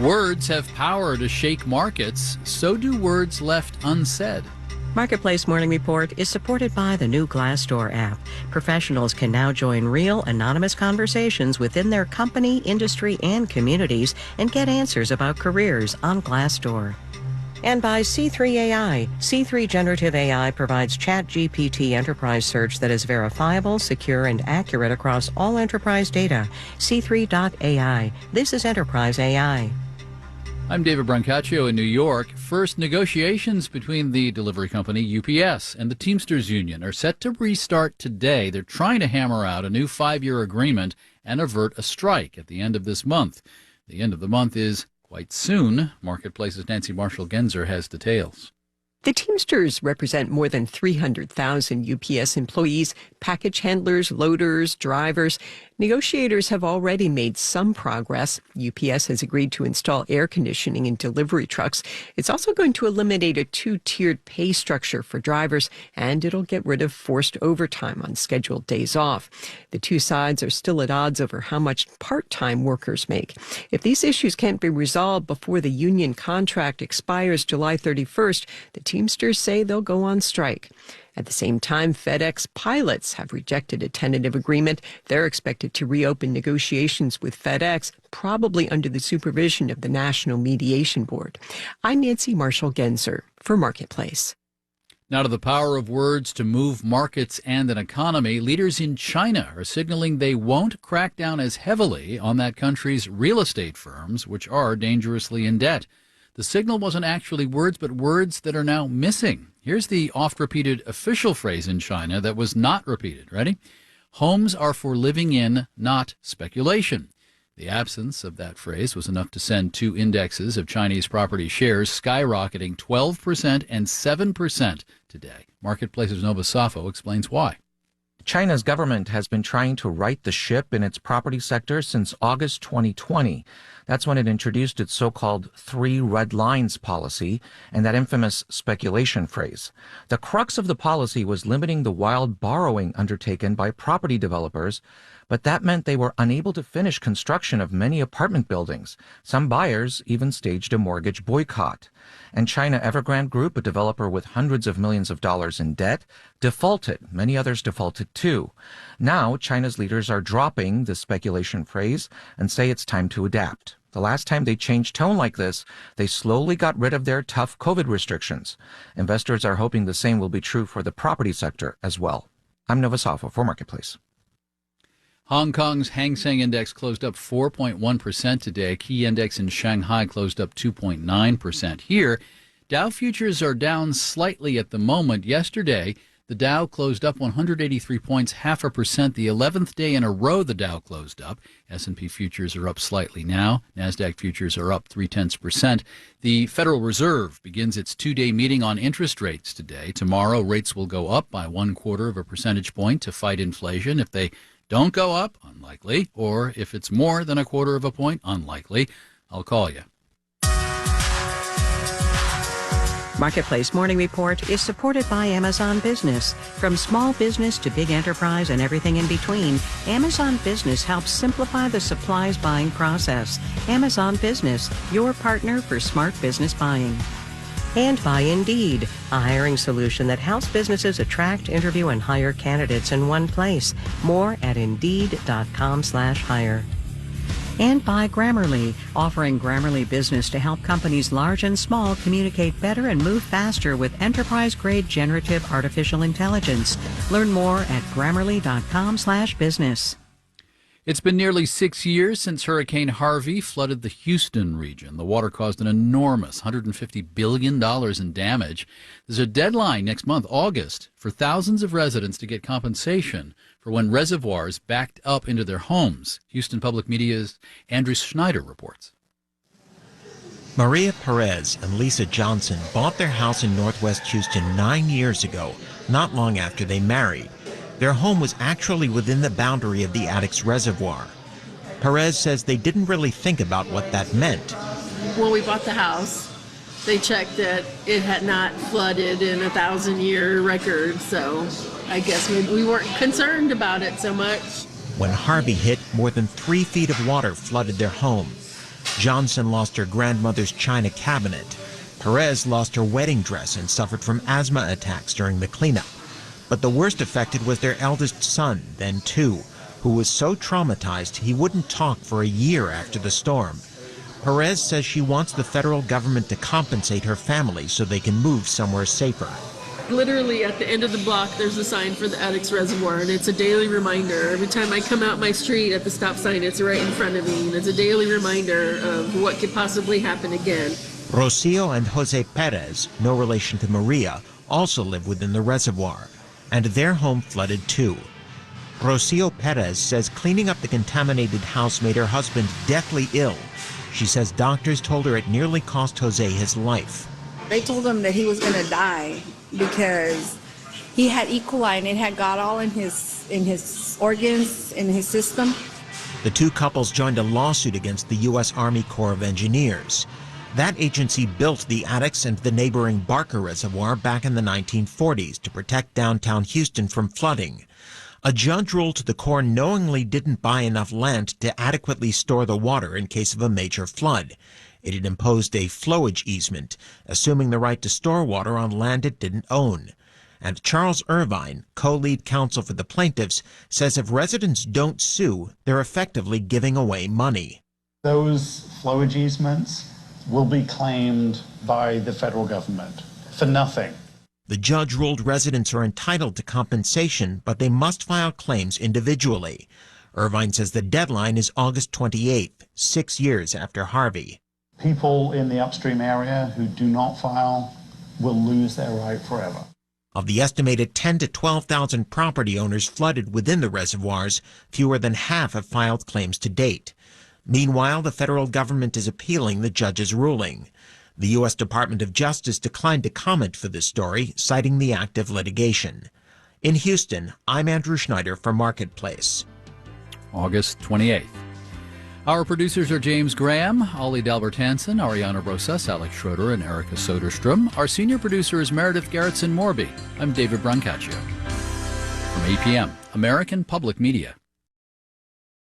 Words have power to shake markets. So do words left unsaid. Marketplace Morning Report is supported by the new Glassdoor app. Professionals can now join real, anonymous conversations within their company, industry, and communities and get answers about careers on Glassdoor. And by C3 AI. C3 Generative AI provides ChatGPT enterprise search that is verifiable, secure, and accurate across all enterprise data. C3.ai. This is Enterprise AI. I'm David Brancaccio in New York. First, negotiations between the delivery company UPS and the Teamsters Union are set to restart today. They're trying to hammer out a new 5-year agreement and avert a strike at the end of this month. The end of the month is quite soon. Marketplace's Nancy Marshall-Genzer has details. The Teamsters represent more than 300,000 UPS employees, package handlers, loaders, drivers. Negotiators have already made some progress. UPS has agreed to install air conditioning in delivery trucks. It's also going to eliminate a 2-tiered pay structure for drivers, and it'll get rid of forced overtime on scheduled days off. The two sides are still at odds over how much part-time workers make. If these issues can't be resolved before the union contract expires July 31st, the Teamsters say they'll go on strike. At the same time, FedEx pilots have rejected a tentative agreement. They're expected to reopen negotiations with FedEx, probably under the supervision of the National Mediation Board. I'm Nancy Marshall-Genzer for Marketplace. Now to the power of words to move markets and an economy. Leaders in China are signaling they won't crack down as heavily on that country's real estate firms, which are dangerously in debt. The signal wasn't actually words, but words that are now missing. Here's the oft-repeated official phrase in China that was not repeated. Ready? Homes are for living in, not speculation. The absence of that phrase was enough to send two indexes of Chinese property shares skyrocketing 12% and 7% today. Marketplace's Nova Safo explains why. China's government has been trying to right the ship in its property sector since August 2020. That's when it introduced its so-called 3 red lines policy and that infamous speculation phrase. The crux of the policy was limiting the wild borrowing undertaken by property developers, but that meant they were unable to finish construction of many apartment buildings. Some buyers even staged a mortgage boycott. And China Evergrande Group, a developer with hundreds of millions of dollars in debt, defaulted. Many others defaulted too. Now, China's leaders are dropping the speculation phrase and say it's time to adapt. The last time they changed tone like this, they slowly got rid of their tough COVID restrictions. Investors are hoping the same will be true for the property sector as well. I'm Nova Safo for Marketplace. Hong Kong's Hang Seng Index closed up 4.1% today. Key index in Shanghai closed up 2.9%. Here, Dow futures are down slightly at the moment. Yesterday, the Dow closed up 183 points, 0.5%. The 11th day in a row the Dow closed up. S&P futures are up slightly now. NASDAQ futures are up 0.3%. The Federal Reserve begins its 2-day meeting on interest rates today. Tomorrow, rates will go up by 0.25 of a percentage point to fight inflation. If they don't go up, unlikely, or if it's more than 0.25 of a point, unlikely, I'll call you. Marketplace Morning Report is supported by Amazon Business. From small business to big enterprise and everything in between, Amazon Business helps simplify the supplies buying process. Amazon Business, your partner for smart business buying. And by Indeed, a hiring solution that helps businesses attract, interview, and hire candidates in one place. More at Indeed.com/hire. And by Grammarly, offering Grammarly Business to help companies large and small communicate better and move faster with enterprise-grade generative artificial intelligence. Learn more at Grammarly.com/business. It's been nearly 6 years since Hurricane Harvey flooded the Houston region. The water caused an enormous $150 billion in damage. There's a deadline next month, August, for thousands of residents to get compensation for when reservoirs backed up into their homes. Houston Public Media's Andrew Schneider reports. Maria Perez and Lisa Johnson bought their house in Northwest Houston 9 years ago, not long after they married. Their home was actually within the boundary of the attic's reservoir. Perez says they didn't really think about what that meant. When we bought the house, they checked that it had not flooded in a 1,000-year record, so I guess we weren't concerned about it so much. When Harvey hit, more than 3 feet of water flooded their home. Johnson lost her grandmother's china cabinet. Perez lost her wedding dress and suffered from asthma attacks during the cleanup. But the worst affected was their eldest son, then 2, who was so traumatized he wouldn't talk for a year after the storm. Perez says she wants the federal government to compensate her family so they can move somewhere safer. Literally at the end of the block, there's a sign for the Addicks Reservoir, and it's a daily reminder. Every time I come out my street at the stop sign, it's right in front of me, and it's a daily reminder of what could possibly happen again. Rocio and Jose Perez, no relation to Maria, also live within the reservoir, and their home flooded too. Rocio Perez says cleaning up the contaminated house made her husband deathly ill. She says doctors told her it nearly cost Jose his life. They told him that he was going to die because he had E. coli and it had got all in his organs, in his system. The two couples joined a lawsuit against the U.S. Army Corps of Engineers. That agency built the Addicks and the neighboring Barker Reservoir back in the 1940s to protect downtown Houston from flooding. A judge ruled the Corps knowingly didn't buy enough land to adequately store the water in case of a major flood. It had imposed a flowage easement, assuming the right to store water on land it didn't own. And Charles Irvine, co-lead counsel for the plaintiffs, says if residents don't sue, they're effectively giving away money. Those flowage easements will be claimed by the federal government for nothing. The judge ruled residents are entitled to compensation, but they must file claims individually. Irvine says the deadline is August 28th, 6 years after Harvey. People in the upstream area who do not file will lose their right forever. Of the estimated 10,000 to 12,000 property owners flooded within the reservoirs, fewer than half have filed claims to date. Meanwhile, the federal government is appealing the judge's ruling. The U.S. Department of Justice declined to comment for this story, citing the active litigation. In Houston, I'm Andrew Schneider for Marketplace. August 28th. Our producers are James Graham, Ollie Dalbert-Hansen, Ariana Rosas, Alex Schroeder, and Erica Soderstrom. Our senior producer is Meredith Garrettson-Morby. I'm David Brancaccio. From APM, American Public Media.